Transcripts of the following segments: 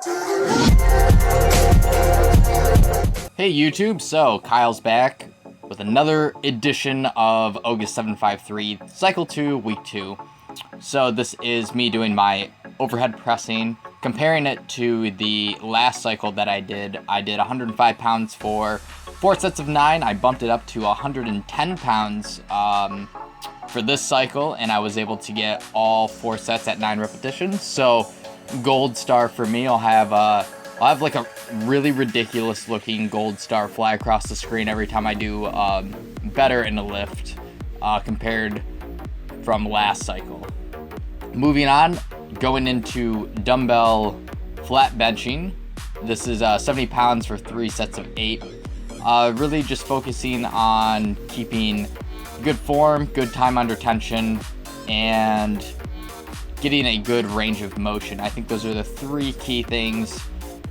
Hey YouTube, so Kyle's back with another edition of Ogus 753, Cycle 2, Week 2. So this is me doing my overhead pressing, comparing it to the last cycle that I did. I did 105 pounds for 4 sets of 9. I bumped it up to 110 pounds for this cycle, and I was able to get all 4 sets at 9 repetitions. So gold star for me. I'll have like a really ridiculous looking gold star fly across the screen every time I do better in the lift compared from last cycle. Moving on, going into dumbbell flat benching. This is 70 pounds for 3 sets of 8. Really just focusing on keeping good form, good time under tension, and getting a good range of motion. I think those are the 3 key things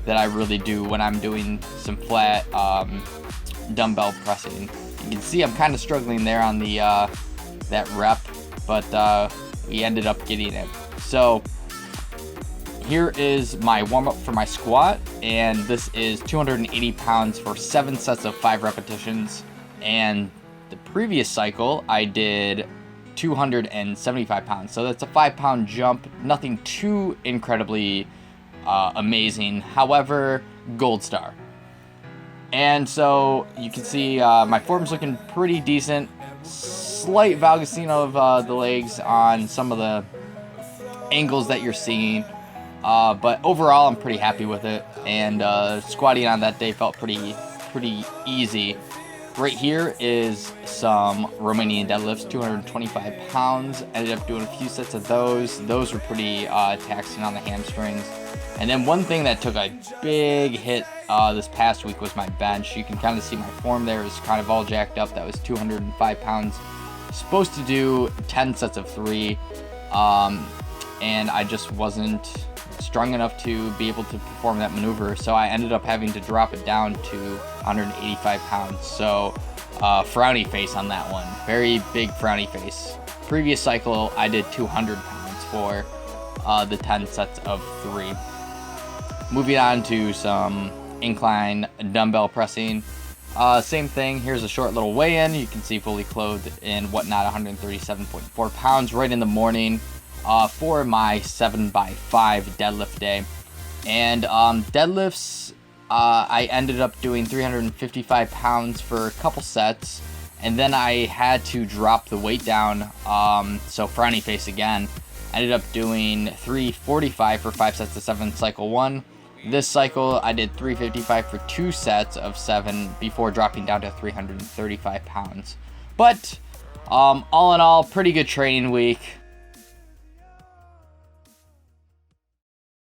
that I really do when I'm doing some flat dumbbell pressing. You can see I'm kind of struggling there on the that rep, but we ended up getting it. So here is my warm-up for my squat, and this is 280 pounds for 7 sets of 5 repetitions. And the previous cycle I did 275 pounds, so that's a 5-pound jump. Nothing too incredibly amazing, however, gold star. And so you can see my form's looking pretty decent. Slight valgusing of the legs on some of the angles that you're seeing, but overall I'm pretty happy with it. And squatting on that day felt pretty easy. Right here is some Romanian deadlifts, 225 pounds. Ended up doing a few sets of those. Those were pretty taxing on the hamstrings. And then one thing that took a big hit this past week was my bench. You can kind of see my form there is kind of all jacked up. That was 205 pounds. Supposed to do 10 sets of 3. And I just wasn't strong enough to be able to perform that maneuver. So I ended up having to drop it down to 185 pounds. So frowny face on that one. Very big frowny face. Previous cycle, I did 200 pounds for the 10 sets of 3. Moving on to some incline dumbbell pressing. Same thing. Here's a short little weigh-in. You can see fully clothed in whatnot, 137.4 pounds right in the morning for my 7x5 deadlift day. And deadlifts, I ended up doing 355 pounds for a couple sets, and then I had to drop the weight down. So frowny face again. Ended up doing 345 for 5 sets of 7 cycle 1. This cycle I did 355 for 2 sets of 7 before dropping down to 335 pounds. But all in all, pretty good training week.